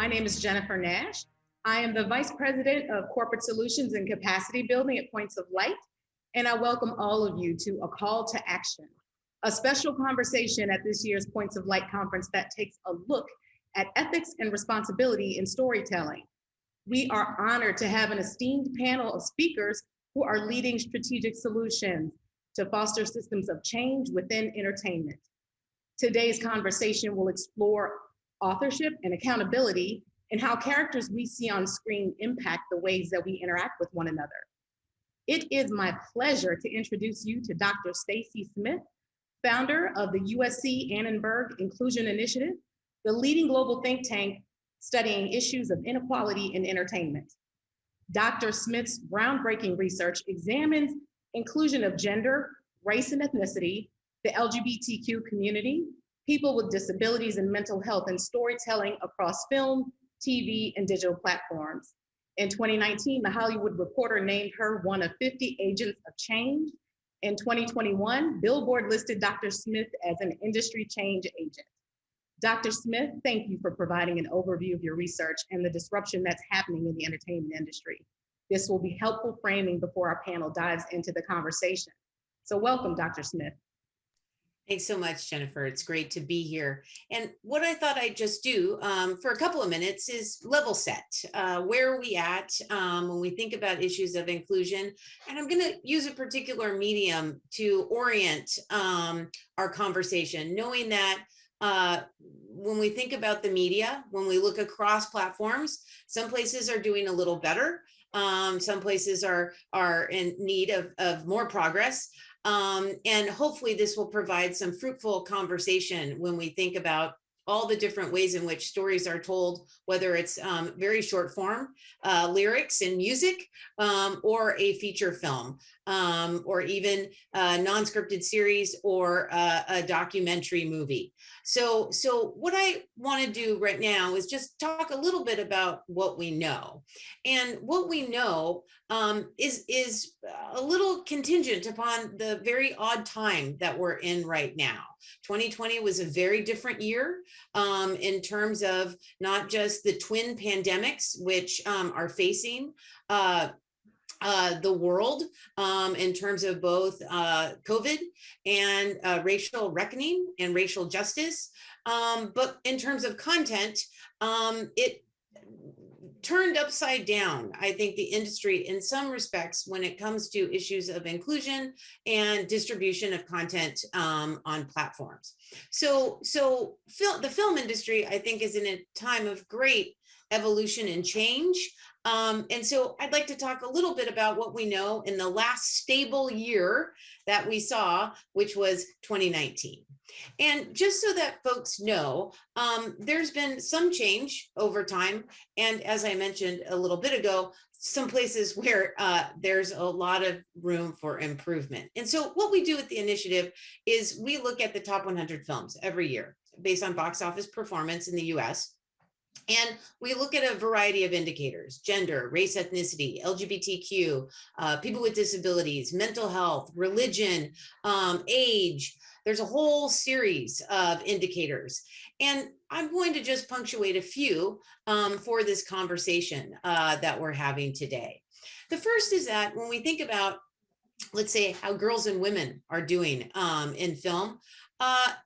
My name is Jennifer Nash. I am the Vice President of Corporate Solutions and Capacity Building at Points of Light, and I welcome all of you to A Call to Action, a special conversation at this year's Points of Light conference that takes a look at ethics and responsibility in storytelling. We are honored to have an esteemed panel of speakers who are leading strategic solutions to foster systems of change within entertainment. Today's conversation will explore authorship and accountability and how characters we see on screen impact the ways that we interact with one another. It is my pleasure to introduce you to Dr. Stacy Smith, founder of the USC Annenberg Inclusion Initiative, the leading global think tank studying issues of inequality in entertainment. Dr. Smith's groundbreaking research examines inclusion of gender, race and ethnicity, the LGBTQ community, people with disabilities and mental health and storytelling across film, TV, and digital platforms. In 2019, The Hollywood Reporter named her one of 50 agents of change. In 2021, Billboard listed Dr. Smith as an industry change agent. Dr. Smith, thank you for providing an overview of your research and the disruption that's happening in the entertainment industry. This will be helpful framing before our panel dives into the conversation. So welcome, Dr. Smith. Thanks so much, Jennifer. It's great to be here. And what I thought I'd just do for a couple of minutes is level set. Where are we at when we think about issues of inclusion? And I'm going to use a particular medium to orient our conversation, knowing that when we think about the media, when we look across platforms, some places are doing a little better. Some places are in need of more progress. And hopefully this will provide some fruitful conversation when we think about all the different ways in which stories are told, whether it's very short form lyrics and music, or a feature film, or even a non-scripted series or a documentary movie. So what I want to do right now is just talk a little bit about what we know. And what we know is a little contingent upon the very odd time that we're in right now. 2020 was a very different year in terms of not just the twin pandemics, which are facing the world in terms of both COVID and racial reckoning and racial justice. But in terms of content, it turned upside down, I think, the industry in some respects when it comes to issues of inclusion and distribution of content on platforms. So the film industry, I think, is in a time of great evolution and change. And so I'd like to talk a little bit about what we know in the last stable year that we saw, which was 2019. And just so that folks know, there's been some change over time. And as I mentioned a little bit ago, some places where there's a lot of room for improvement. And so what we do at the initiative is we look at the top 100 films every year based on box office performance in the US. And we look at a variety of indicators: gender, race, ethnicity, LGBTQ, people with disabilities, mental health, religion, age. There's a whole series of indicators. And I'm going to just punctuate a few for this conversation that we're having today. The first is that when we think about, let's say, how girls and women are doing in film,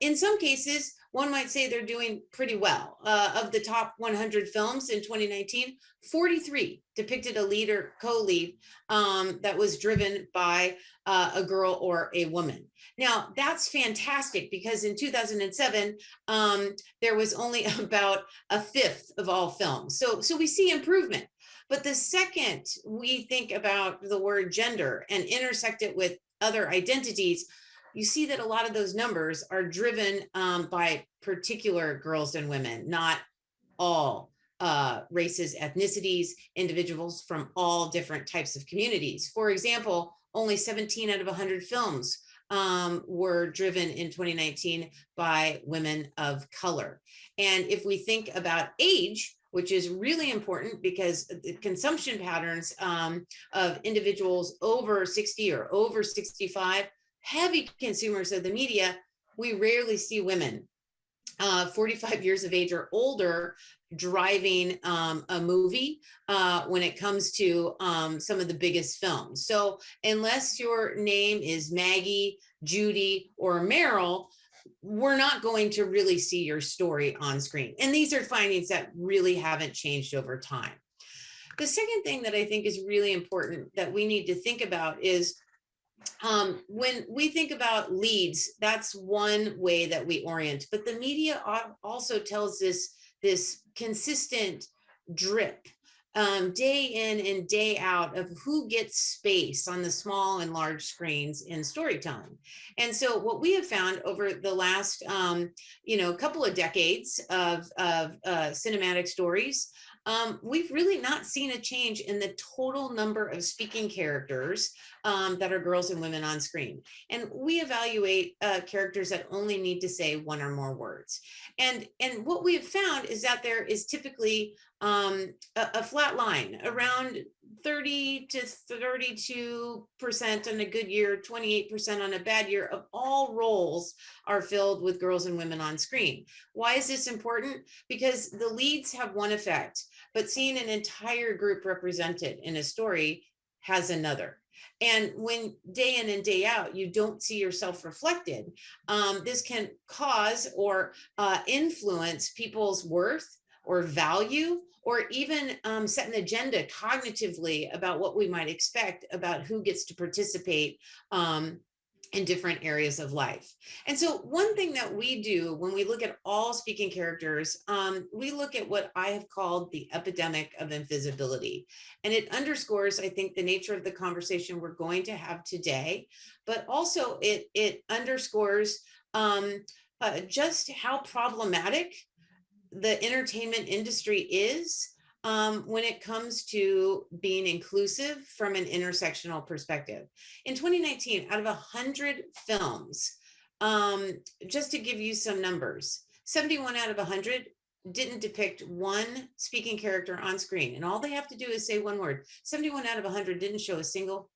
in some cases, one might say they're doing pretty well. Of the top 100 films in 2019, 43 depicted a lead or co-lead that was driven by a girl or a woman. Now, that's fantastic because in 2007, there was only about a fifth of all films. So we see improvement. But the second we think about the word gender and intersect it with other identities, you see that a lot of those numbers are driven by particular girls and women, not all races, ethnicities, individuals from all different types of communities. For example, only 17 out of 100 films were driven in 2019 by women of color. And if we think about age, which is really important because the consumption patterns of individuals over 60 or over 65, heavy consumers of the media, we rarely see women 45 years of age or older driving a movie when it comes to some of the biggest films. So unless your name is Maggie, Judy, or Meryl, we're not going to really see your story on screen. And these are findings that really haven't changed over time. The second thing that I think is really important that we need to think about is when we think about leads, that's one way that we orient, but the media also tells this consistent drip day in and day out of who gets space on the small and large screens in storytelling. And so what we have found over the last couple of decades of cinematic stories, we've really not seen a change in the total number of speaking characters that are girls and women on screen. And we evaluate characters that only need to say one or more words. And what we have found is that there is typically a flat line around 30 to 32% on a good year, 28% on a bad year of all roles are filled with girls and women on screen. Why is this important? Because the leads have one effect, but seeing an entire group represented in a story has another. And when day in and day out, you don't see yourself reflected, this can cause or influence people's worth or value, or even set an agenda cognitively about what we might expect about who gets to participate in different areas of life. And so one thing that we do when we look at all speaking characters, we look at what I have called the epidemic of invisibility. And it underscores, I think, the nature of the conversation we're going to have today, but also it underscores just how problematic the entertainment industry is when it comes to being inclusive from an intersectional perspective. In 2019, out of 100 films, just to give you some numbers, 71 out of 100 didn't depict one speaking character on screen. And all they have to do is say one word. 71 out of 100 didn't show a single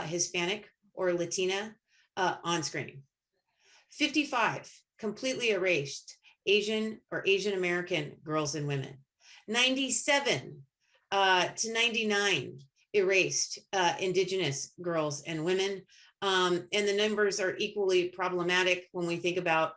Hispanic or Latina on screen. 55 completely erased Asian or Asian American girls and women. 97 to 99 erased Indigenous girls and women. And the numbers are equally problematic when we think about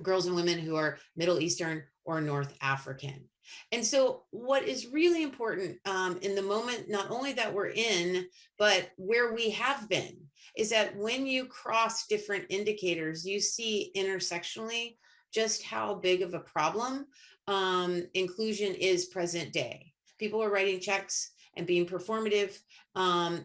girls and women who are Middle Eastern or North African. And so what is really important in the moment, not only that we're in, but where we have been, is that when you cross different indicators, you see intersectionally just how big of a problem inclusion is present day. People are writing checks and being performative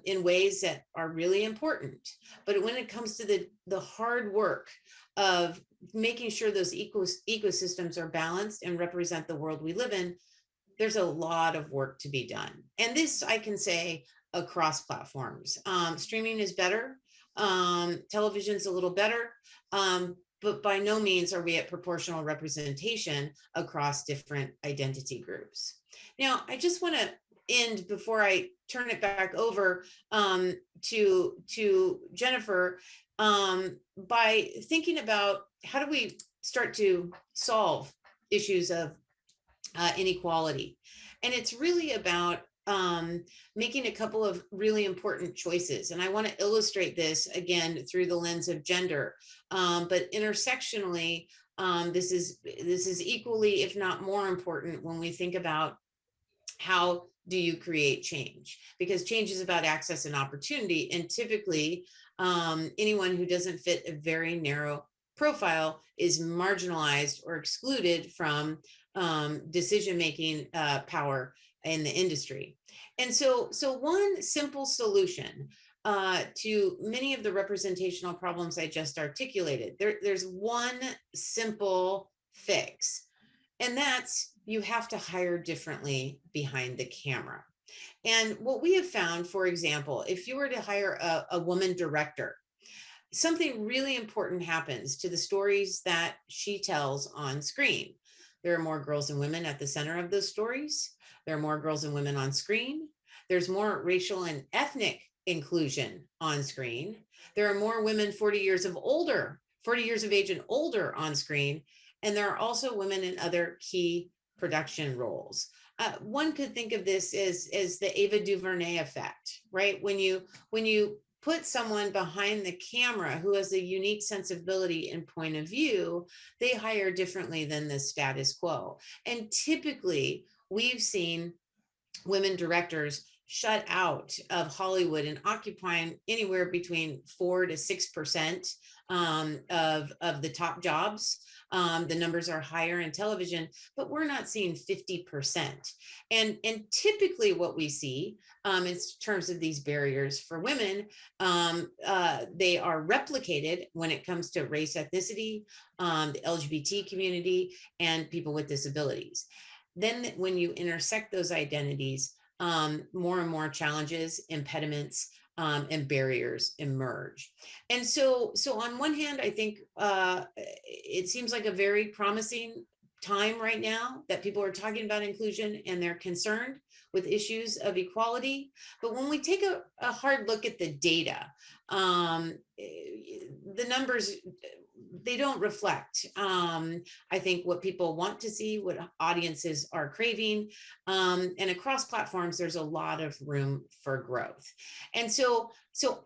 in ways that are really important. But when it comes to the hard work of making sure those ecosystems are balanced and represent the world we live in, there's a lot of work to be done. And this, I can say, across platforms. Streaming is better. Television's a little better. But by no means are we at proportional representation across different identity groups. Now, I just want to end before I turn it back over to Jennifer by thinking about how do we start to solve issues of inequality. And it's really about making a couple of really important choices. And I want to illustrate this again through the lens of gender, but intersectionally, this is equally, if not more important when we think about how do you create change? Because change is about access and opportunity. And typically, anyone who doesn't fit a very narrow profile is marginalized or excluded from decision-making power in the industry. And so one simple solution to many of the representational problems I just articulated, there's one simple fix, and that's you have to hire differently behind the camera. And what we have found, for example, if you were to hire a woman director, something really important happens to the stories that she tells on screen. There are more girls and women at the center of those stories. There are more girls and women on screen. There's more racial and ethnic inclusion on screen. There are more women 40 years of age and older on screen. And there are also women in other key production roles. One could think of this as the Ava DuVernay effect, right? When you put someone behind the camera who has a unique sensibility and point of view, they hire differently than the status quo. And typically, we've seen women directors shut out of Hollywood and occupying anywhere between 4 to 6% of the top jobs. The numbers are higher in television, but we're not seeing 50%. And typically what we see in terms of these barriers for women, they are replicated when it comes to race, ethnicity, the LGBT community, and people with disabilities. Then when you intersect those identities, more and more challenges, impediments, and barriers emerge. And so on one hand, I think it seems like a very promising time right now that people are talking about inclusion and they're concerned with issues of equality. But when we take a hard look at the data, the numbers, they don't reflect, I think, what people want to see, what audiences are craving. And across platforms, there's a lot of room for growth. And so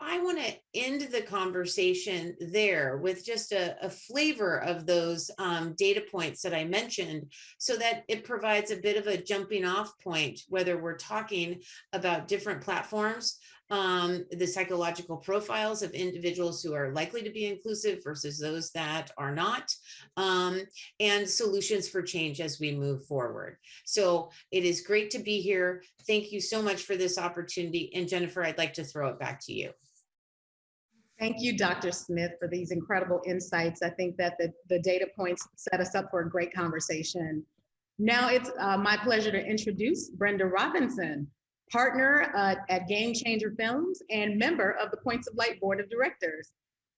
I want to end the conversation there with just a flavor of those data points that I mentioned, so that it provides a bit of a jumping off point, whether we're talking about different platforms, the psychological profiles of individuals who are likely to be inclusive versus those that are not, and solutions for change as we move forward. So it is great to be here. Thank you so much for this opportunity. And Jennifer, I'd like to throw it back to you. Thank you, Dr. Smith, for these incredible insights. I think that the data points set us up for a great conversation. Now it's my pleasure to introduce Brenda Robinson, partner at Gamechanger Films and member of the Points of Light Board of Directors.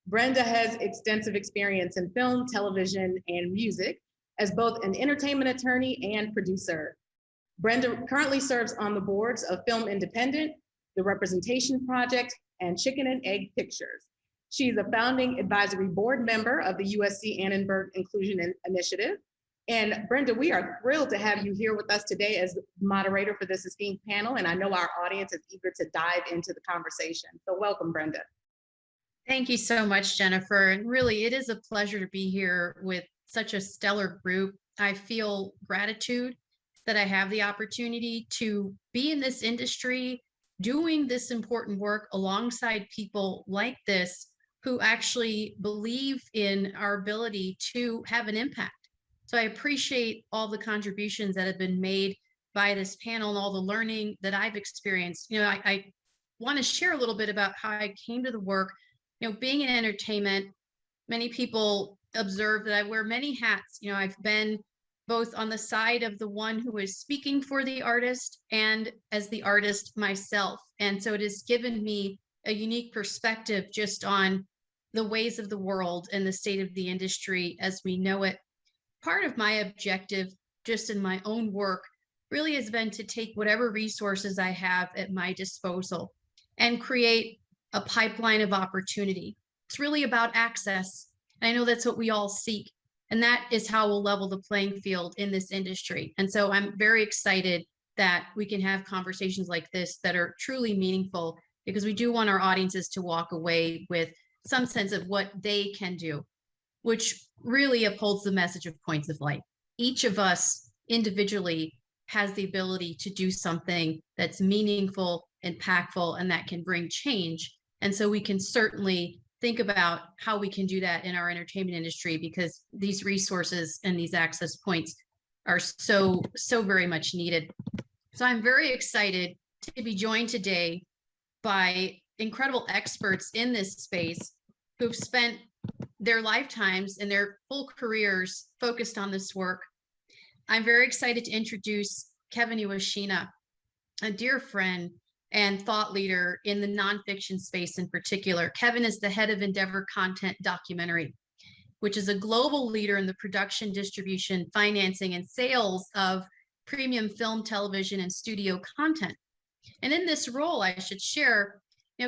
Brenda has extensive experience in film, television, and music as both an entertainment attorney and producer. Brenda currently serves on the boards of Film Independent, The Representation Project, and Chicken and Egg Pictures. She's a founding advisory board member of the USC Annenberg Inclusion Initiative. And Brenda, we are thrilled to have you here with us today as moderator for this esteemed panel. And I know our audience is eager to dive into the conversation. So welcome, Brenda. Thank you so much, Jennifer. And really, it is a pleasure to be here with such a stellar group. I feel gratitude that I have the opportunity to be in this industry, doing this important work alongside people like this who actually believe in our ability to have an impact. So I appreciate all the contributions that have been made by this panel and all the learning that I've experienced. I want to share a little bit about how I came to the work. Being in entertainment, many people observe that I wear many hats. I've been both on the side of the one who is speaking for the artist and as the artist myself. And so it has given me a unique perspective just on the ways of the world and the state of the industry as we know it. Part of my objective, just in my own work, really has been to take whatever resources I have at my disposal and create a pipeline of opportunity. It's really about access. I know that's what we all seek, and that is how we'll level the playing field in this industry. And so I'm very excited that we can have conversations like this that are truly meaningful, because we do want our audiences to walk away with some sense of what they can do, which really upholds the message of Points of Light. Each of us individually has the ability to do something that's meaningful, impactful, and that can bring change. And so we can certainly think about how we can do that in our entertainment industry, because these resources and these access points are so very much needed. So I'm very excited to be joined today by incredible experts in this space who've spent their lifetimes and their full careers focused on this work. I'm very excited to introduce Kevin Iwashina, a dear friend and thought leader in the nonfiction space in particular. Kevin is the head of Endeavor Content Documentary, which is a global leader in the production, distribution, financing, and sales of premium film, television, and studio content. And in this role, I should share,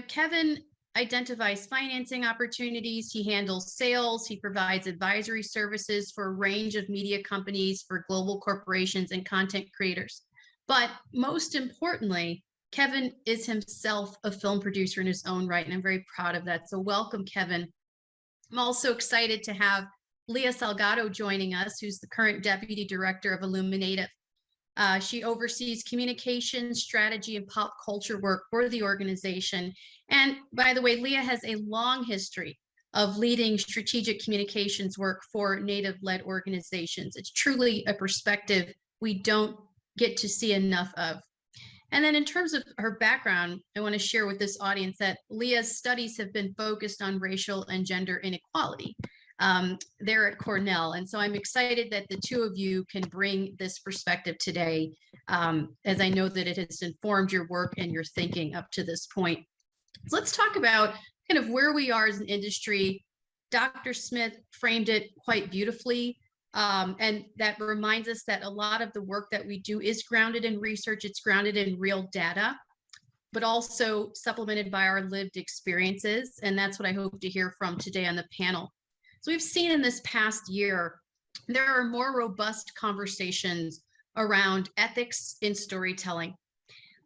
Kevin identifies financing opportunities. He handles sales. He provides advisory services for a range of media companies, for global corporations and content creators. But most importantly, Kevin is himself a film producer in his own right, and I'm very proud of that. So welcome, Kevin. I'm also excited to have Leah Salgado joining us, who's the current Deputy Director of IllumiNative. She oversees communication, strategy, and pop culture work for the organization. And by the way, Leah has a long history of leading strategic communications work for Native-led organizations. It's truly a perspective we don't get to see enough of. And then in terms of her background, I want to share with this audience that Leah's studies have been focused on racial and gender inequality. There at Cornell. And so I'm excited that the two of you can bring this perspective today, as I know that it has informed your work and your thinking up to this point. So let's talk about kind of where we are as an industry. Dr. Smith framed it quite beautifully. And that reminds us that a lot of the work that we do is grounded in research, it's grounded in real data, but also supplemented by our lived experiences. And that's what I hope to hear from today on the panel. So we've seen in this past year, there are more robust conversations around ethics in storytelling.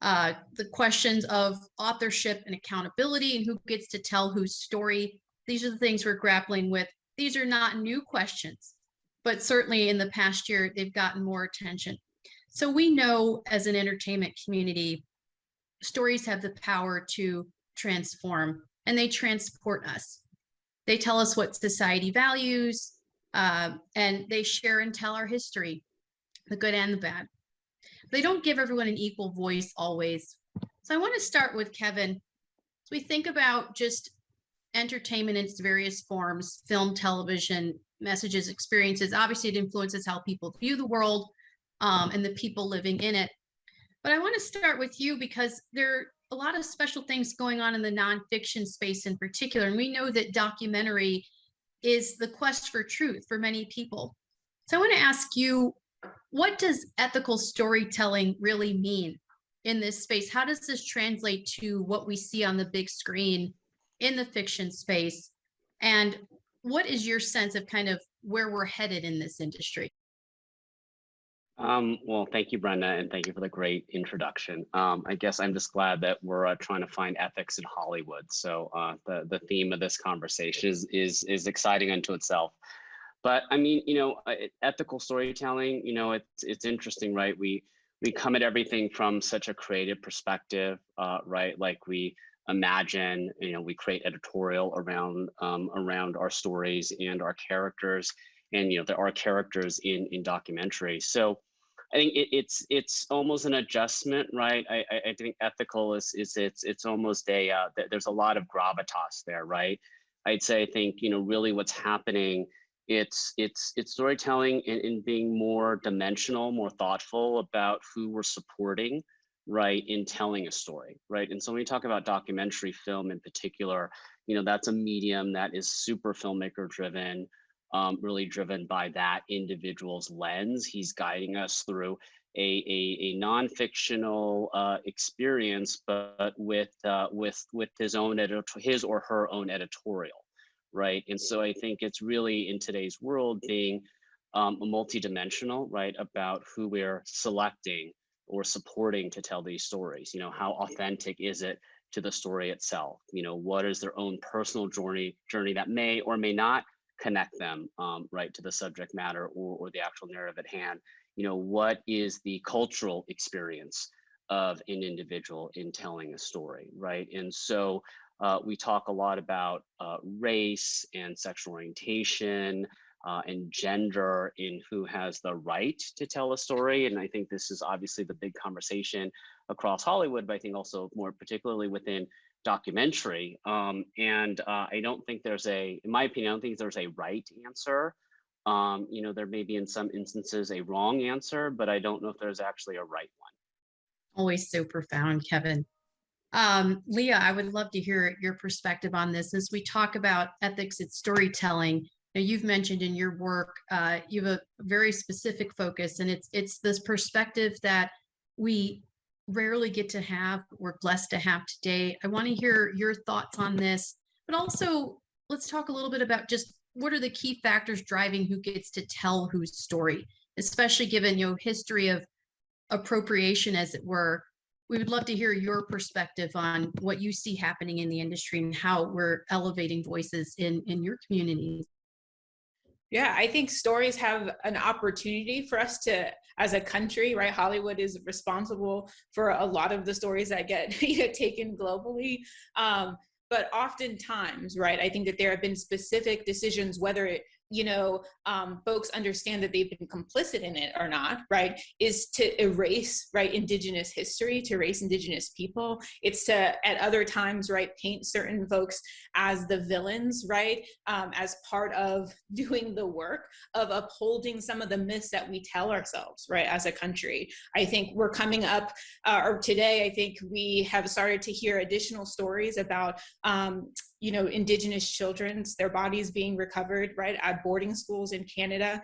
The questions of authorship and accountability and who gets to tell whose story. These are the things we're grappling with. These are not new questions, but certainly in the past year, they've gotten more attention. So we know as an entertainment community, stories have the power to transform, and they transport us. They tell us what society values, and they share and tell our history, the good and the bad. They don't give everyone an equal voice always. So I want to start with Kevin. As we think about just entertainment in its various forms, film, television, messages, experiences, obviously it influences how people view the world and the people living in it. But I want to start with you because there are a lot of special things going on in the nonfiction space in particular. And we know that documentary is the quest for truth for many people. So I want to ask you, what does ethical storytelling really mean in this space? How does this translate to what we see on the big screen in the fiction space? And what is your sense of kind of where we're headed in this industry? Well, thank you, Brenda, and thank you for the great introduction. I guess I'm just glad that we're trying to find ethics in Hollywood. So the theme of this conversation is exciting unto itself. But I mean, ethical storytelling, it's interesting, right? We come at everything from such a creative perspective, right? Like we imagine, we create editorial around our stories and our characters. And there are characters in documentaries. So I think it's almost an adjustment, right? I think ethical is it's almost there's a lot of gravitas there, right? I'd say I think really what's happening, it's storytelling in being more dimensional, more thoughtful about who we're supporting, right, in telling a story, right? And so when we talk about documentary film in particular, that's a medium that is super filmmaker driven. Really driven by that individual's lens. He's guiding us through a non-fictional experience, but with his or her own editorial, right? And so I think it's really in today's world being multidimensional, right, about who we're selecting or supporting to tell these stories. How authentic is it to the story itself? What is their own personal journey that may or may not connect them right to the subject matter or the actual narrative at hand. What is the cultural experience of an individual in telling a story, right? And so we talk a lot about race and sexual orientation and gender in who has the right to tell a story. And I think this is obviously the big conversation across Hollywood, but I think also more particularly within documentary. And I don't think in my opinion, I don't think there's a right answer. There may be in some instances a wrong answer, but I don't know if there's actually a right one. Always so profound, Kevin. Leah, I would love to hear your perspective on this. As we talk about ethics in storytelling, you've mentioned in your work, you have a very specific focus, and it's this perspective that we rarely get to have, we're blessed to have today. I want to hear your thoughts on this, but also let's talk a little bit about just what are the key factors driving who gets to tell whose story, especially given, history of appropriation, as it were. We would love to hear your perspective on what you see happening in the industry and how we're elevating voices in your communities. Yeah, I think stories have an opportunity for us to, as a country, right? Hollywood is responsible for a lot of the stories that get taken globally. But oftentimes, right, I think that there have been specific decisions, whether it, folks understand that they've been complicit in it or not, right, is to erase, right, Indigenous history, to erase Indigenous people. It's to, at other times, right, paint certain folks as the villains, right, as part of doing the work of upholding some of the myths that we tell ourselves, right, as a country. I think we're coming up, or today, I think we have started to hear additional stories about Indigenous children's, their bodies being recovered, right, at boarding schools in Canada.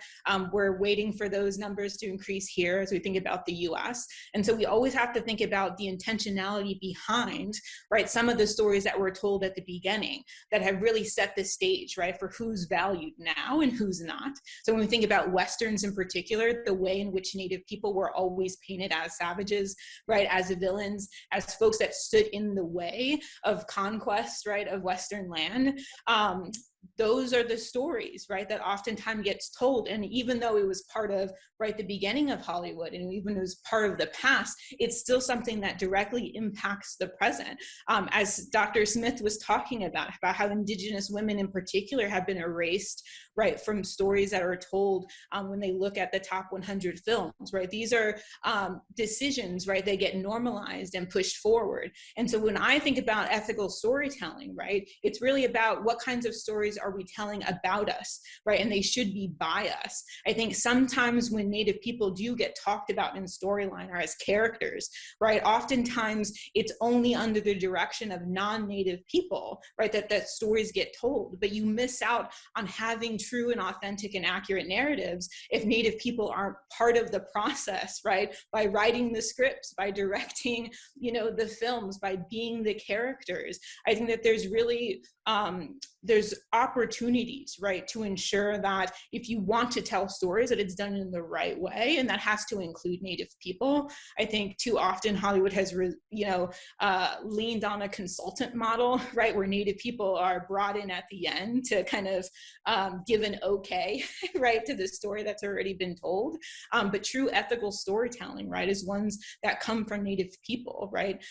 We're waiting for those numbers to increase here as we think about the US. And so we always have to think about the intentionality behind, right, some of the stories that were told at the beginning that have really set the stage, right, for who's valued now and who's not. So when we think about Westerns in particular, the way in which Native people were always painted as savages, right, as villains, as folks that stood in the way of conquest, right, of Western land. Those are the stories, right, that oftentimes gets told. And even though it was part of, right, the beginning of Hollywood, and even it was part of the past, it's still something that directly impacts the present. As Dr. Smith was talking about how Indigenous women in particular have been erased, right, from stories that are told when they look at the top 100 films, right? These are decisions, right, they get normalized and pushed forward. And so when I think about ethical storytelling, right, it's really about what kinds of stories are we telling about us, right? And they should be by us. I think sometimes when Native people do get talked about in storyline or as characters, right, oftentimes it's only under the direction of non-Native people, right, that stories get told. But you miss out on having true and authentic and accurate narratives if Native people aren't part of the process, right, by writing the scripts, by directing, the films, by being the characters. I think that there's really there's opportunities, right, to ensure that if you want to tell stories, that it's done in the right way, and that has to include Native people. I think too often Hollywood has, leaned on a consultant model, right, where Native people are brought in at the end to kind of give an okay, right, to the story that's already been told. But true ethical storytelling, right, is ones that come from Native people, right,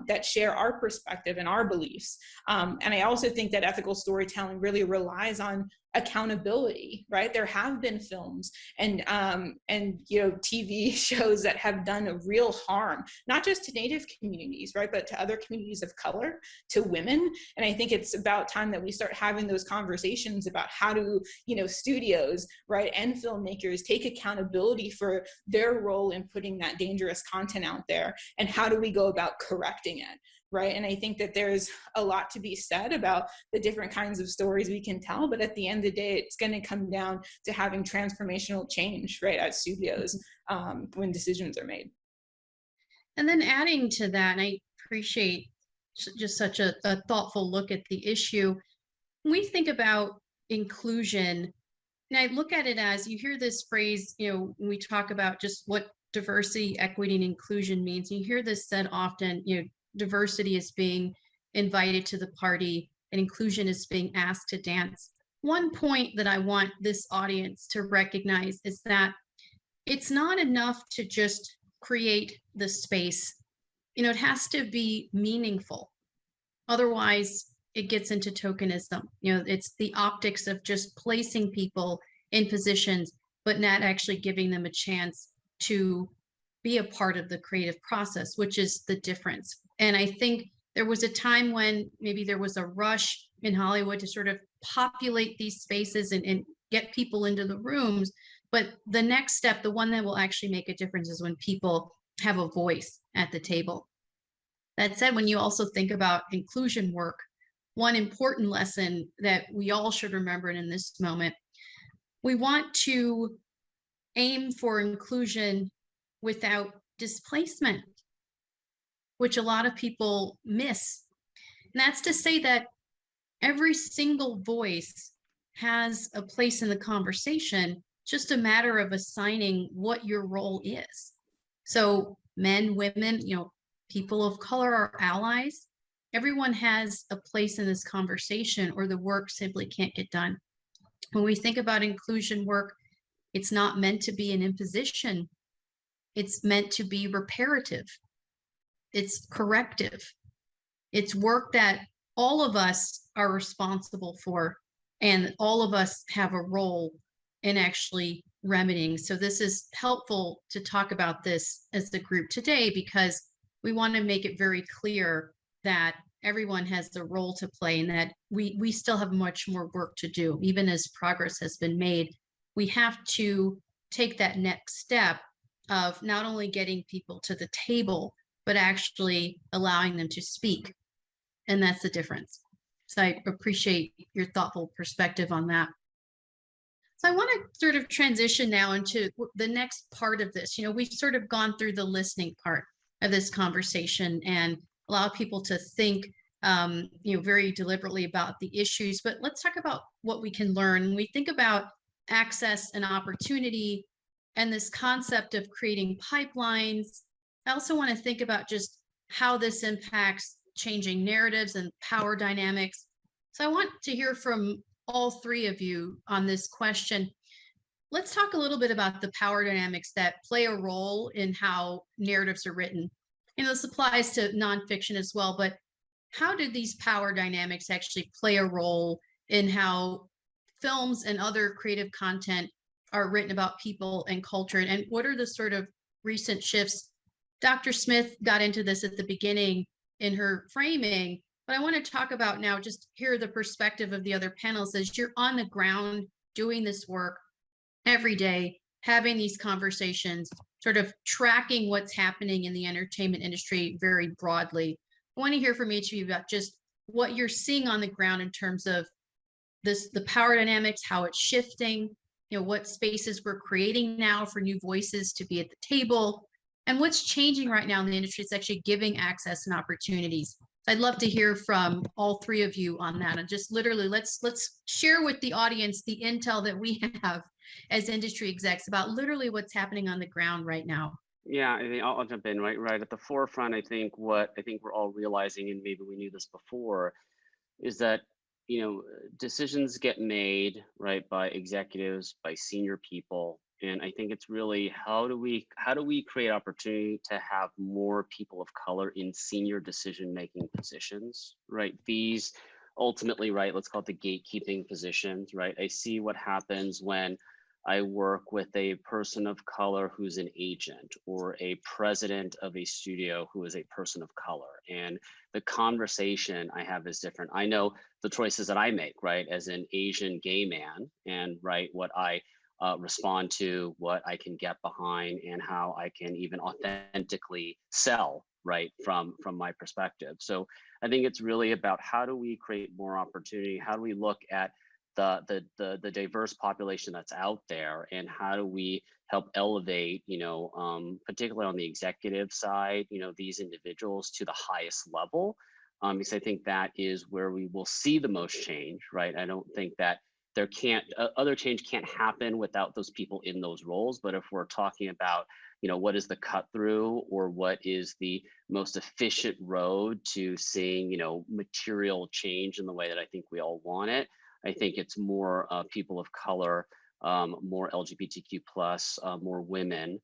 that share our perspective and our beliefs. And I also think that ethical storytelling really relies on accountability, right? There have been films and TV shows that have done real harm, not just to Native communities, right, but to other communities of color, to women. And I think it's about time that we start having those conversations about how do, studios, right, and filmmakers take accountability for their role in putting that dangerous content out there, and how do we go about correcting it, right? And I think that there's a lot to be said about the different kinds of stories we can tell, but at the end of the day, it's going to come down to having transformational change, right, at studios when decisions are made. And then adding to that, and I appreciate just such a thoughtful look at the issue. When we think about inclusion, and I look at it as, you hear this phrase, when we talk about just what diversity, equity, and inclusion means, you hear this said often, diversity is being invited to the party and inclusion is being asked to dance. One point that I want this audience to recognize is that it's not enough to just create the space. It has to be meaningful. Otherwise, it gets into tokenism. It's the optics of just placing people in positions, but not actually giving them a chance to be a part of the creative process, which is the difference. And I think there was a time when maybe there was a rush in Hollywood to sort of populate these spaces and get people into the rooms. But the next step, the one that will actually make a difference, is when people have a voice at the table. That said, when you also think about inclusion work, one important lesson that we all should remember in this moment, we want to aim for inclusion without displacement. which a lot of people miss. And that's to say that every single voice has a place in the conversation, just a matter of assigning what your role is. So men, women, people of color are allies. Everyone has a place in this conversation, or the work simply can't get done. When we think about inclusion work, it's not meant to be an imposition. It's meant to be reparative. It's corrective. It's work that all of us are responsible for, and all of us have a role in actually remedying. So this is helpful to talk about this as the group today, because we want to make it very clear that everyone has a role to play, and that we still have much more work to do. Even as progress has been made, we have to take that next step of not only getting people to the table, but actually allowing them to speak. And that's the difference. So I appreciate your thoughtful perspective on that. So I want to sort of transition now into the next part of this. We've sort of gone through the listening part of this conversation and allow people to think, very deliberately about the issues. But let's talk about what we can learn. When we think about access and opportunity and this concept of creating pipelines, I also want to think about just how this impacts changing narratives and power dynamics. So I want to hear from all three of you on this question. Let's talk a little bit about the power dynamics that play a role in how narratives are written. This applies to nonfiction as well, but how do these power dynamics actually play a role in how films and other creative content are written about people and culture? And what are the sort of recent shifts? Dr. Smith got into this at the beginning in her framing, but I want to talk about now, just hear the perspective of the other panelists as you're on the ground doing this work every day, having these conversations, sort of tracking what's happening in the entertainment industry very broadly. I want to hear from each of you about just what you're seeing on the ground in terms of the power dynamics, how it's shifting, what spaces we're creating now for new voices to be at the table, and what's changing right now in the industry. It's actually giving access and opportunities. I'd love to hear from all three of you on that. And just literally, let's share with the audience the intel that we have as industry execs about literally what's happening on the ground right now. Yeah, I think I'll jump in right at the forefront. I think we're all realizing, and maybe we knew this before, is that decisions get made right by executives, by senior people, and I think it's really how do we create opportunity to have more people of color in senior decision-making positions, right? These ultimately, right, let's call it the gatekeeping positions, right? I see what happens when I work with a person of color who's an agent, or a president of a studio who is a person of color. And the conversation I have is different. I know the choices that I make, right, as an Asian gay man, and right, what I respond to, what I can get behind, and how I can even authentically sell, right, from my perspective. So I think it's really about how do we create more opportunity? How do we look at the diverse population that's out there, and how do we help elevate, particularly on the executive side, these individuals to the highest level? Because I think that is where we will see the most change, right? I don't think that other change can't happen without those people in those roles. But if we're talking about, what is the cut through, or what is the most efficient road to seeing, material change in the way that I think we all want it, I think it's more people of color, more LGBTQ plus, more women,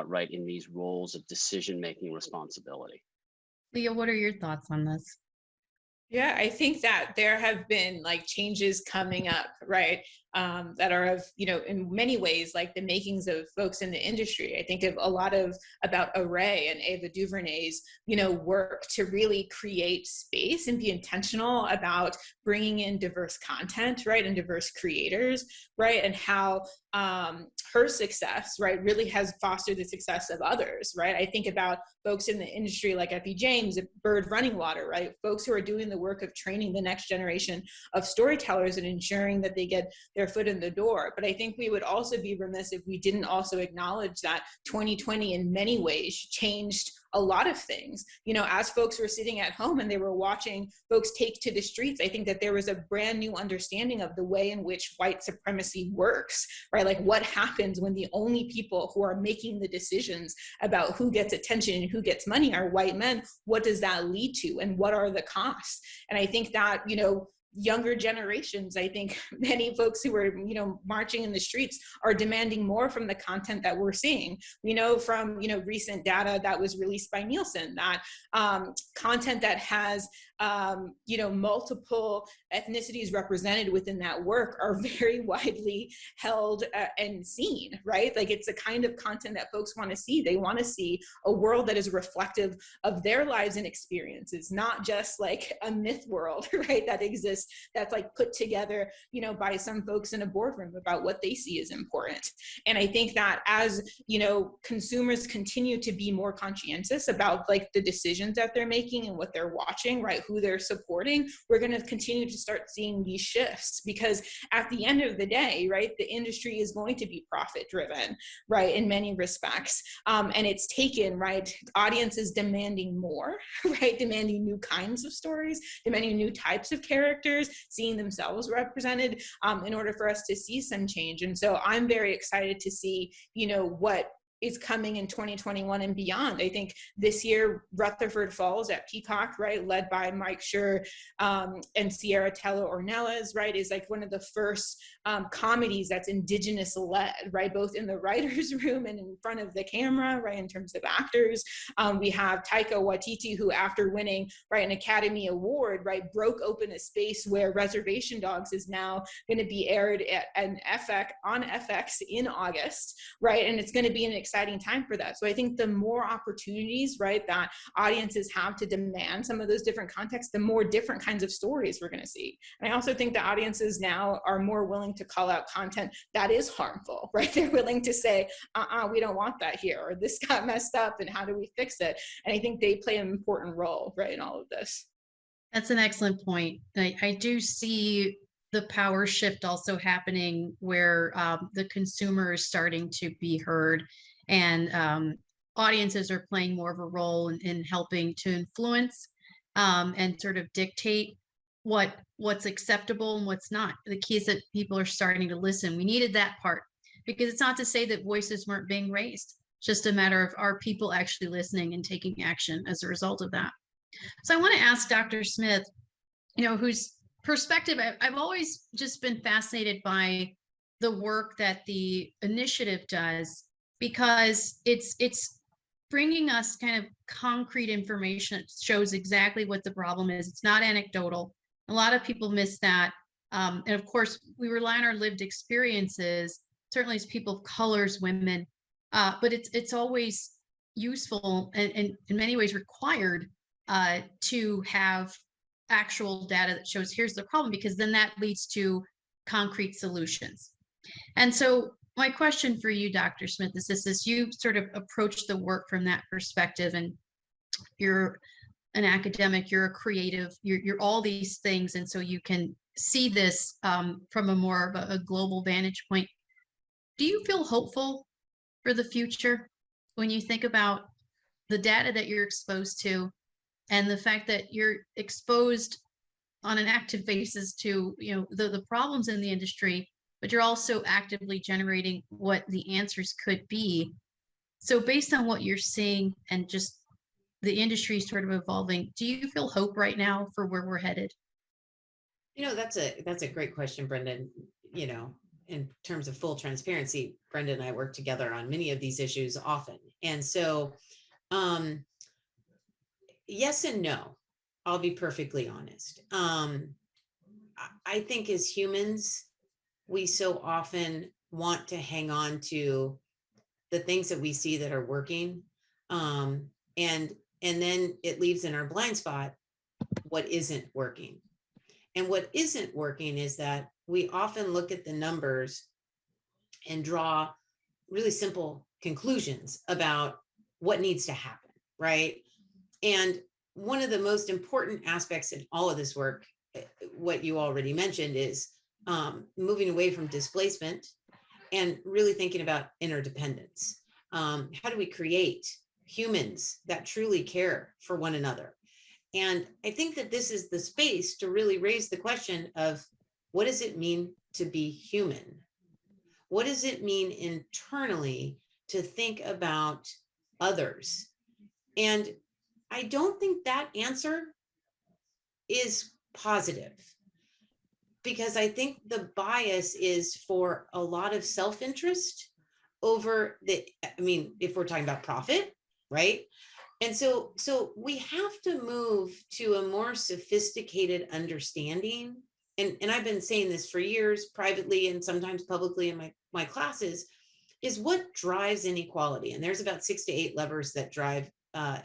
right, in these roles of decision-making responsibility. Leah, what are your thoughts on this? Yeah, I think that there have been changes coming up, right? That are of, in many ways, like the makings of folks in the industry. I think of a lot about Array and Ava DuVernay's, work to really create space and be intentional about bringing in diverse content, right? And diverse creators, right? And how her success, right, really has fostered the success of others, right? I think about folks in the industry like Effie James, Bird Running Water, right? Folks who are doing the work of training the next generation of storytellers and ensuring that they get their foot in the door. But I think we would also be remiss if we didn't also acknowledge that 2020 in many ways changed a lot of things. You know, as folks were sitting at home and they were watching folks take to the streets, I think that there was a brand new understanding of the way in which white supremacy works, right? Like what happens when the only people who are making the decisions about who gets attention and who gets money are white men. What does that lead to, and what are the costs? And I think that, you know, younger generations, I think many folks who are, you know, marching in the streets are demanding more from the content that we're seeing. We know from, you know, recent data that was released by Nielsen that content that has, you know, multiple ethnicities represented within that work are very widely held and seen, right? Like it's the kind of content that folks want to see. They want to see a world that is reflective of their lives and experiences, not just like a myth world, right, that exists, that's like put together, you know, by some folks in a boardroom about what they see as important. And I think that as, you know, consumers continue to be more conscientious about like the decisions that they're making and what they're watching, right, who they're supporting, we're going to continue to start seeing these shifts, because at the end of the day, right, the industry is going to be profit driven, right, in many respects. And it's taken, right, audiences demanding more, right, demanding new kinds of stories, demanding new types of characters, seeing themselves represented, in order for us to see some change. And so I'm very excited to see, you know, what is coming in 2021 and beyond. I think this year, Rutherford Falls at Peacock, right, led by Mike Schur and Sierra Tello Ornelas, right, is like one of the first comedies that's Indigenous led, right, both in the writer's room and in front of the camera, right, in terms of actors. We have Taika Waititi, who after winning, right, an Academy Award, right, broke open a space where Reservation Dogs is now going to be aired on FX in August, right, and it's going to be an exciting time for that. So I think the more opportunities, right, that audiences have to demand some of those different contexts, the more different kinds of stories we're going to see. And I also think the audiences now are more willing to call out content that is harmful, right? They're willing to say, we don't want that here, or this got messed up, and how do we fix it? And I think they play an important role, right, in all of this. That's an excellent point. I do see the power shift also happening where the consumer is starting to be heard, and audiences are playing more of a role in helping to influence and sort of dictate what's acceptable and what's not. The key is that people are starting to listen. We needed that part, because it's not to say that voices weren't being raised. It's just a matter of, are people actually listening and taking action as a result of that? So I want to ask Dr. Smith, you know, whose perspective I've always just been fascinated by the work that the initiative does, because it's bringing us kind of concrete information that shows exactly what the problem is. It's not anecdotal. A lot of people miss that. And of course, we rely on our lived experiences, certainly as people of colors, women, but it's always useful and in many ways required to have actual data that shows here's the problem, because then that leads to concrete solutions. And so my question for you, Dr. Smith, is this: you sort of approach the work from that perspective, and you're an academic, you're a creative, you're all these things, and so you can see this from a more of a global vantage point. Do you feel hopeful for the future when you think about the data that you're exposed to, and the fact that you're exposed on an active basis to, you know, the problems in the industry, but you're also actively generating what the answers could be? So based on what you're seeing and just the industry sort of evolving, do you feel hope right now for where we're headed? You know, that's a great question, Brenda. You know, in terms of full transparency, Brenda and I work together on many of these issues often. And so, yes and no, I'll be perfectly honest. I think as humans, we so often want to hang on to the things that we see that are working. And then it leaves in our blind spot what isn't working. And what isn't working is that we often look at the numbers and draw really simple conclusions about what needs to happen, right? And one of the most important aspects in all of this work, what you already mentioned, is moving away from displacement and really thinking about interdependence. How do we create humans that truly care for one another. And I think that this is the space to really raise the question of, what does it mean to be human? What does it mean internally to think about others? And I don't think that answer is positive, because I think the bias is for a lot of self-interest over the, I mean, if we're talking about profit, right? And so we have to move to a more sophisticated understanding. And I've been saying this for years, privately and sometimes publicly in my classes, is what drives inequality. And there's about 6 to 8 levers that drive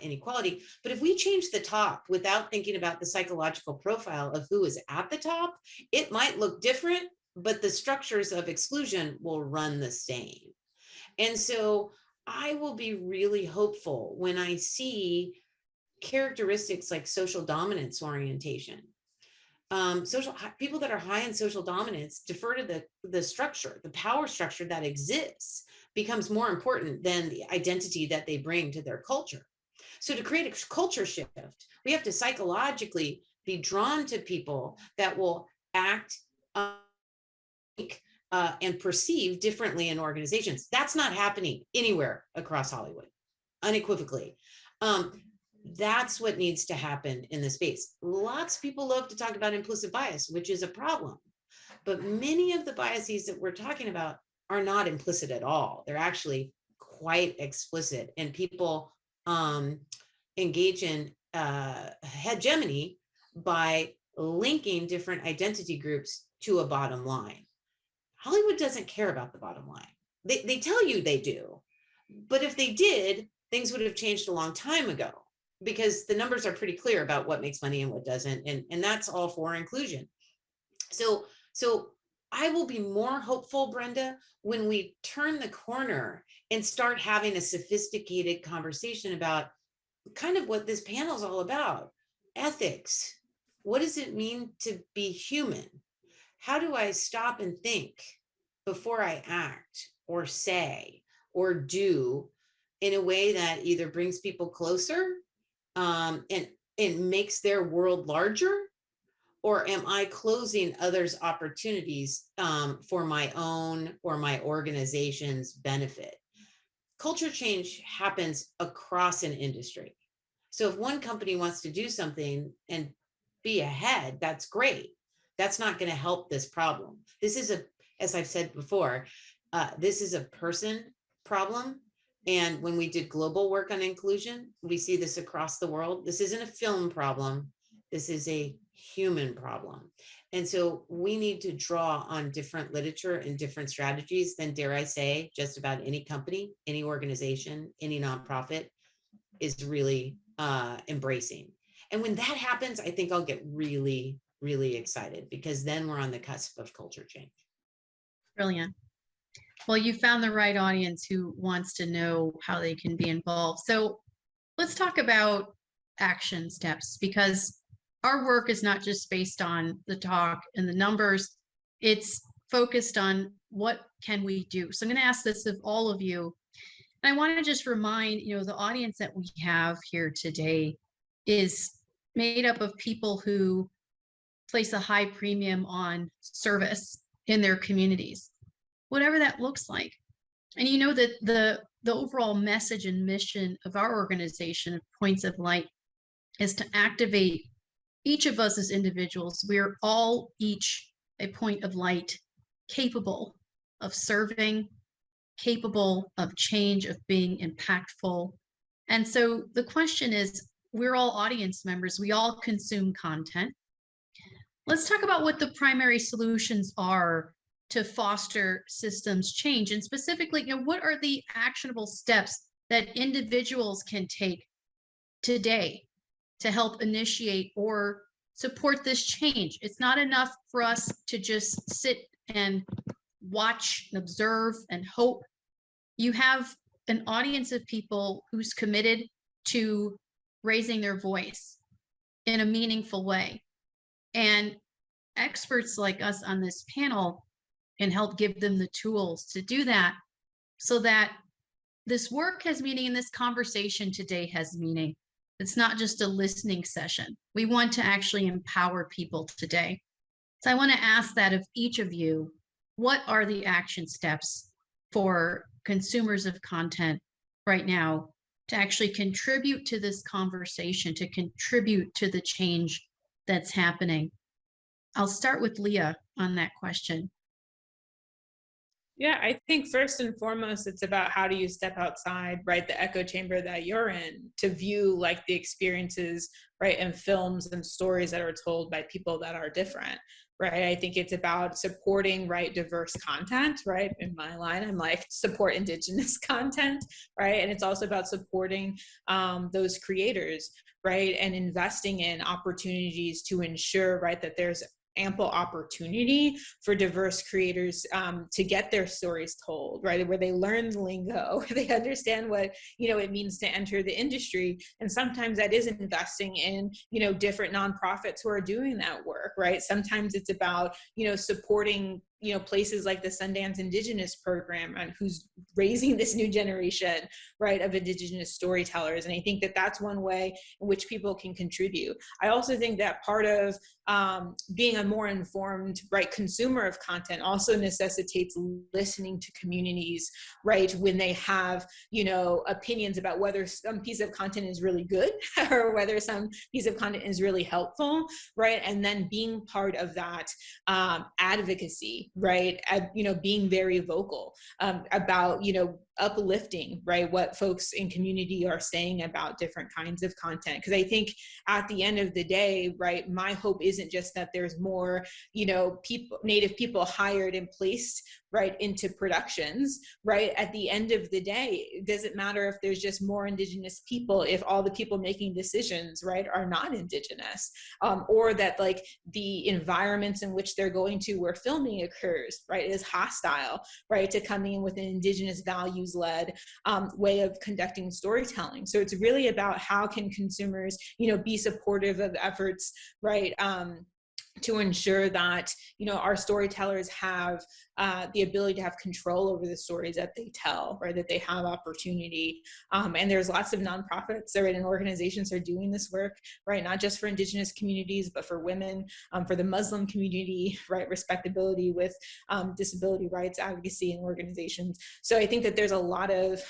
inequality. But if we change the top without thinking about the psychological profile of who is at the top, it might look different, but the structures of exclusion will run the same. And so I will be really hopeful when I see characteristics like social dominance orientation. People that are high in social dominance defer to the structure, the power structure that exists becomes more important than the identity that they bring to their culture. So to create a culture shift, we have to psychologically be drawn to people that will act and perceive differently in organizations. That's not happening anywhere across Hollywood, unequivocally. That's what needs to happen in the space. Lots of people love to talk about implicit bias, which is a problem. But many of the biases that we're talking about are not implicit at all. They're actually quite explicit. And people engage in hegemony by linking different identity groups to a bottom line. Hollywood doesn't care about the bottom line. They tell you they do. But if they did, things would have changed a long time ago, because the numbers are pretty clear about what makes money and what doesn't. And that's all for inclusion. So I will be more hopeful, Brenda, when we turn the corner and start having a sophisticated conversation about kind of what this panel is all about. Ethics. What does it mean to be human? How do I stop and think before I act or say or do in a way that either brings people closer and makes their world larger? Or am I closing others' opportunities for my own or my organization's benefit? Culture change happens across an industry. So if one company wants to do something and be ahead, that's great. That's not going to help this problem. This is as I've said before, this is a person problem. And when we did global work on inclusion, we see this across the world. This isn't a film problem. This is a human problem. And so we need to draw on different literature and different strategies than, dare I say, just about any company, any organization, any nonprofit is really embracing. And when that happens, I think I'll get really, really excited, because then we're on the cusp of culture change. Brilliant. Well, you found the right audience who wants to know how they can be involved. So let's talk about action steps, because our work is not just based on the talk and the numbers. It's focused on what can we do. So I'm going to ask this of all of you. And I want to just remind, the audience that we have here today is made up of people who place a high premium on service in their communities, whatever that looks like. And you know that the overall message and mission of our organization, Points of Light, is to activate each of us as individuals. We're all each a point of light, capable of serving, capable of change, of being impactful. And so the question is, we're all audience members. We all consume content. Let's talk about what the primary solutions are to foster systems change. And specifically, what are the actionable steps that individuals can take today to help initiate or support this change? It's not enough for us to just sit and watch and observe and hope. You have an audience of people who's committed to raising their voice in a meaningful way. And experts like us on this panel can help give them the tools to do that, so that this work has meaning and this conversation today has meaning. It's not just a listening session. We want to actually empower people today. So I want to ask that of each of you, what are the action steps for consumers of content right now to actually contribute to this conversation, to contribute to the change that's happening? I'll start with Leah on that question. Yeah, I think first and foremost, it's about how do you step outside, right, the echo chamber that you're in to view like the experiences, right, and films and stories that are told by people that are different, right? I think it's about supporting, right, diverse content, right? In my line, I'm like, support Indigenous content, right? And it's also about supporting those creators, right? And investing in opportunities to ensure, right, that there's ample opportunity for diverse creators to get their stories told, right? Where they learn the lingo, where they understand what, you know, it means to enter the industry. And sometimes that is investing in, you know, different nonprofits who are doing that work, right? Sometimes it's about, you know, supporting, you know, places like the Sundance Indigenous program and who's raising this new generation, right, of Indigenous storytellers. And I think that that's one way in which people can contribute. I also think that part of being a more informed, right, consumer of content also necessitates listening to communities, right, when they have, you know, opinions about whether some piece of content is really good or whether some piece of content is really helpful, right, and then being part of that advocacy, right, you know, being very vocal about, you know, uplifting, right, what folks in community are saying about different kinds of content. Because I think at the end of the day, right, my hope isn't just that there's more, you know, people, Native people hired and placed, right, into productions, right? At the end of the day, it doesn't matter if there's just more Indigenous people, if all the people making decisions, right, are not Indigenous, or that like the environments in which they're going to where filming occurs, right, is hostile, right, to coming in with an Indigenous values-led way of conducting storytelling. So it's really about how can consumers, you know, be supportive of efforts, right, to ensure that, you know, our storytellers have the ability to have control over the stories that they tell, right, that they have opportunity. And there's lots of nonprofits, right, and organizations are doing this work, right, not just for Indigenous communities, but for women, for the Muslim community, right, respectability with disability rights advocacy and organizations. So I think that there's a lot of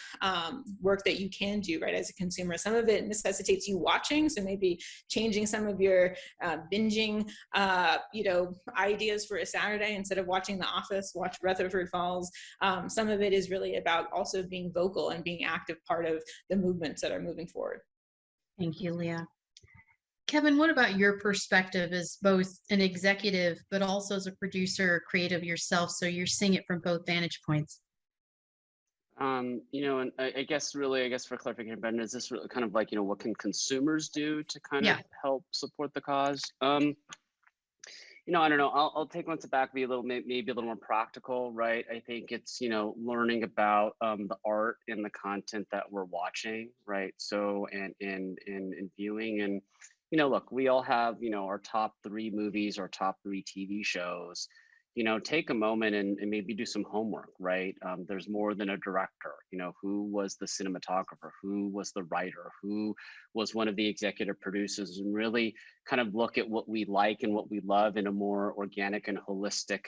work that you can do, right, as a consumer. Some of it necessitates you watching, so maybe changing some of your binging you know, ideas for a Saturday. Instead of watching The Office, watch Rutherford Falls. Some of it is really about also being vocal and being active part of the movements that are moving forward. Thank you, Leah. Kevin, what about your perspective as both an executive, but also as a producer, creative yourself? So you're seeing it from both vantage points. You know, and I guess for clarification, Brenda, is this really kind of like, you know, what can consumers do to kind of help support the cause? You know, I don't know. I'll take one step back, be a little, maybe a little more practical, right? I think it's, you know, learning about the art and the content that we're watching, right? So, and viewing, and, you know, look, we all have, you know, our top 3 movies, our top 3 TV shows. You know, take a moment and maybe do some homework, right? There's more than a director. You know, who was the cinematographer? Who was the writer? Who was one of the executive producers? And really kind of look at what we like and what we love in a more organic and holistic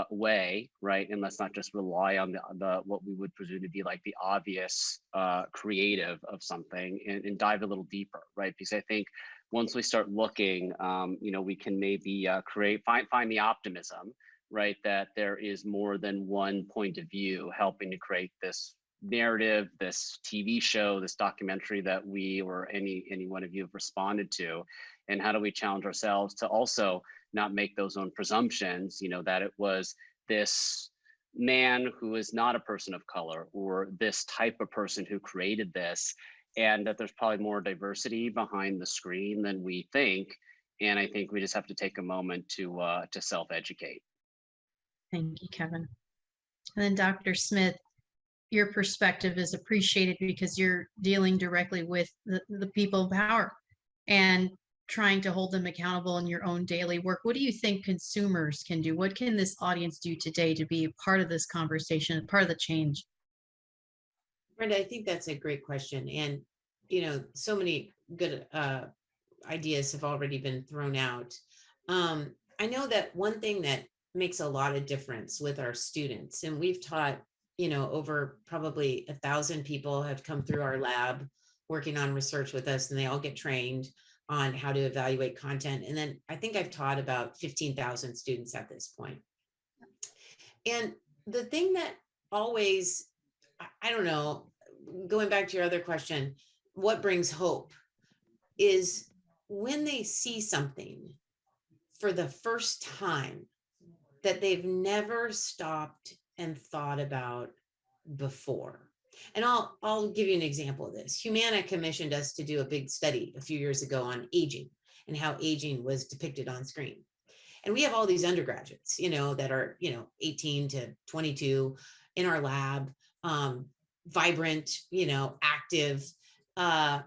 way, right? And let's not just rely on the what we would presume to be like the obvious creative of something, and dive a little deeper, right? Because I think once we start looking, you know, we can maybe find the optimism, right? That there is more than one point of view helping to create this narrative, this TV show, this documentary that we or any one of you have responded to. And how do we challenge ourselves to also not make those own presumptions, you know, that it was this man who is not a person of color or this type of person who created this, and that there's probably more diversity behind the screen than we think. And I think we just have to take a moment to self-educate. Thank you, Kevin. And then Dr. Smith, your perspective is appreciated because you're dealing directly with the people in power and trying to hold them accountable in your own daily work. What do you think consumers can do? What can this audience do today to be a part of this conversation, part of the change? Brenda, I think that's a great question. And, you know, so many good ideas have already been thrown out. I know that one thing that makes a lot of difference with our students, and we've taught, you know, over probably 1,000 people have come through our lab working on research with us, and they all get trained on how to evaluate content. And then I think I've taught about 15,000 students at this point. And the thing that always, I don't know, going back to your other question, what brings hope is when they see something for the first time that they've never stopped and thought about before. And I'll give you an example of this. Humana commissioned us to do a big study a few years ago on aging and how aging was depicted on screen. And we have all these undergraduates, you know, that are, you know, 18 to 22 in our lab, vibrant, you know, active. And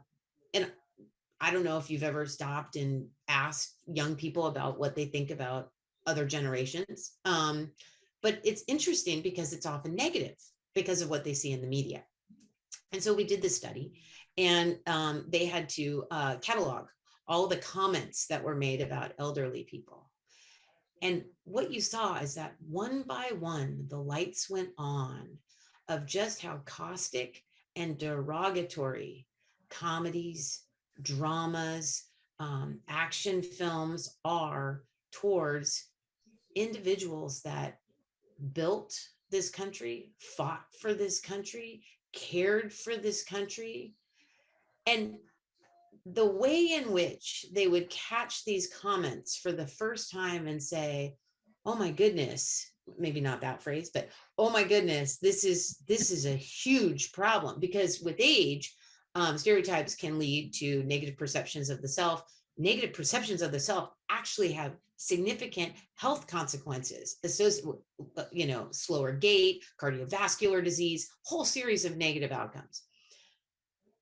I don't know if you've ever stopped and asked young people about what they think about other generations. But it's interesting because it's often negative because of what they see in the media. And so we did this study, and they had to catalog all the comments that were made about elderly people. And what you saw is that one by one, the lights went on of just how caustic and derogatory comedies, dramas, action films are towards individuals that built this country, fought for this country, cared for this country. And the way in which they would catch these comments for the first time and say, oh my goodness, maybe not that phrase, but oh my goodness, this is a huge problem. Because with age, stereotypes can lead to negative perceptions of the self. Negative perceptions of the self actually have significant health consequences associated with, you know, slower gait, cardiovascular disease, whole series of negative outcomes.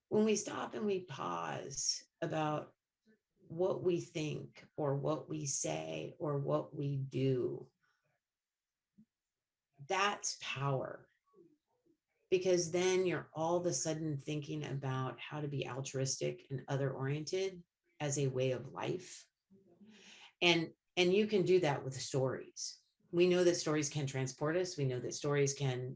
When we stop and we pause about what we think or what we say or what we do, that's power. Because then you're all of a sudden thinking about how to be altruistic and other oriented as a way of life. And you can do that with stories. We know that stories can transport us. We know that stories can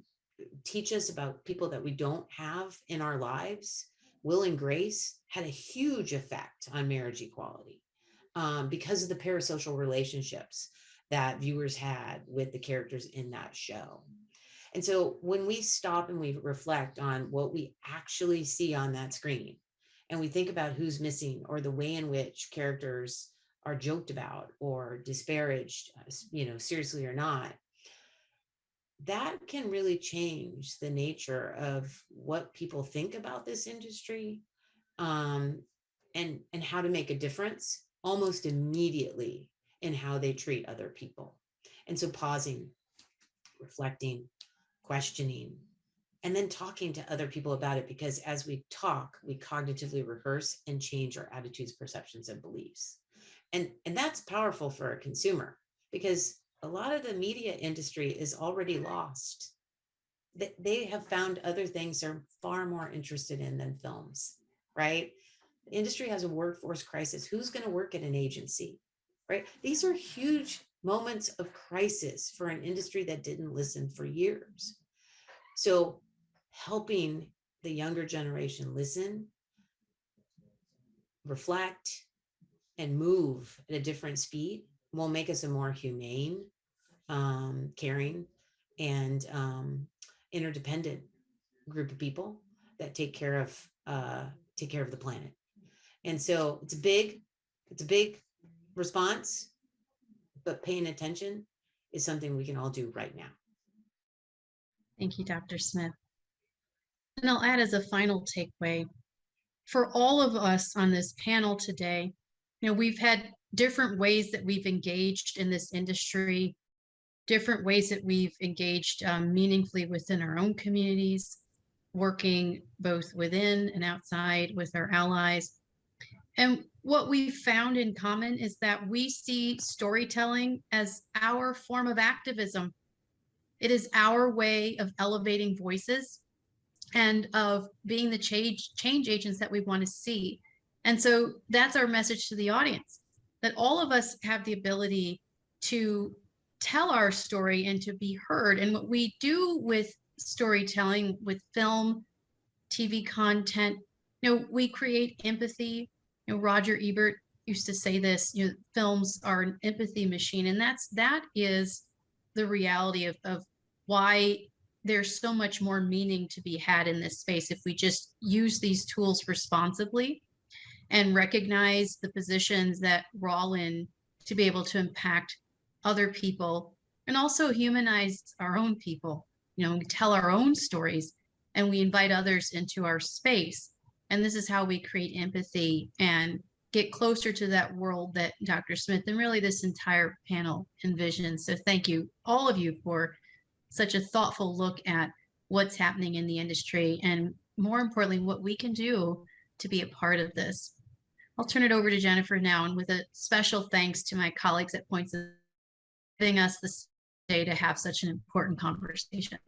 teach us about people that we don't have in our lives. Will and Grace had a huge effect on marriage equality because of the parasocial relationships that viewers had with the characters in that show. And so when we stop and we reflect on what we actually see on that screen, and we think about who's missing or the way in which characters are joked about or disparaged, you know, seriously or not, that can really change the nature of what people think about this industry, and how to make a difference almost immediately in how they treat other people. And so pausing, reflecting, questioning, and then talking to other people about it, because as we talk, we cognitively rehearse and change our attitudes, perceptions, and beliefs. And that's powerful for a consumer, because a lot of the media industry is already lost. They have found other things they're far more interested in than films, right? The industry has a workforce crisis. Who's going to work at an agency, right? These are huge moments of crisis for an industry that didn't listen for years. So helping the younger generation listen, reflect, and move at a different speed will make us a more humane, caring, and interdependent group of people that take care of the planet. And so it's a big response, but paying attention is something we can all do right now. Thank you, Dr. Smith. And I'll add as a final takeaway, for all of us on this panel today, you know, we've had different ways that we've engaged in this industry, different ways that we've engaged meaningfully within our own communities, working both within and outside with our allies. And what we've found in common is that we see storytelling as our form of activism. It is our way of elevating voices and of being the change agents that we want to see. And so that's our message to the audience, that all of us have the ability to tell our story and to be heard. And what we do with storytelling, with film, TV content, we create empathy. Roger Ebert used to say this, films are an empathy machine. And that is the reality of why there's so much more meaning to be had in this space if we just use these tools responsibly and recognize the positions that we're all in to be able to impact other people, and also humanize our own people. We tell our own stories and we invite others into our space. And this is how we create empathy and get closer to that world that Dr. Smith and really this entire panel envisions. So thank you, all of you, for such a thoughtful look at what's happening in the industry, and more importantly, what we can do to be a part of this. I'll turn it over to Jennifer now, and with a special thanks to my colleagues at Points of giving us this day to have such an important conversation.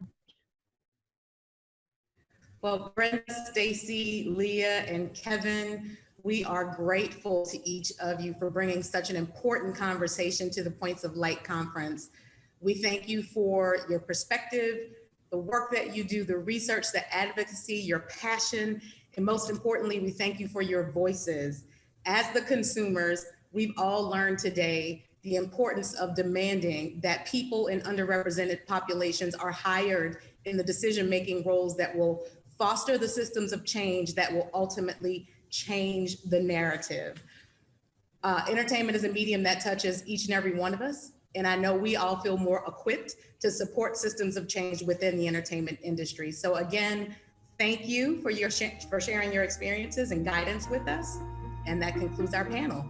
Well, Brenda, Stacy, Leah, and Kevin, we are grateful to each of you for bringing such an important conversation to the Points of Light conference. We thank you for your perspective, the work that you do, the research, the advocacy, your passion, and most importantly, we thank you for your voices. As the consumers, we've all learned today the importance of demanding that people in underrepresented populations are hired in the decision-making roles that will foster the systems of change that will ultimately change the narrative. Entertainment is a medium that touches each and every one of us. And I know we all feel more equipped to support systems of change within the entertainment industry. So again, thank you for sharing your experiences and guidance with us. And that concludes our panel.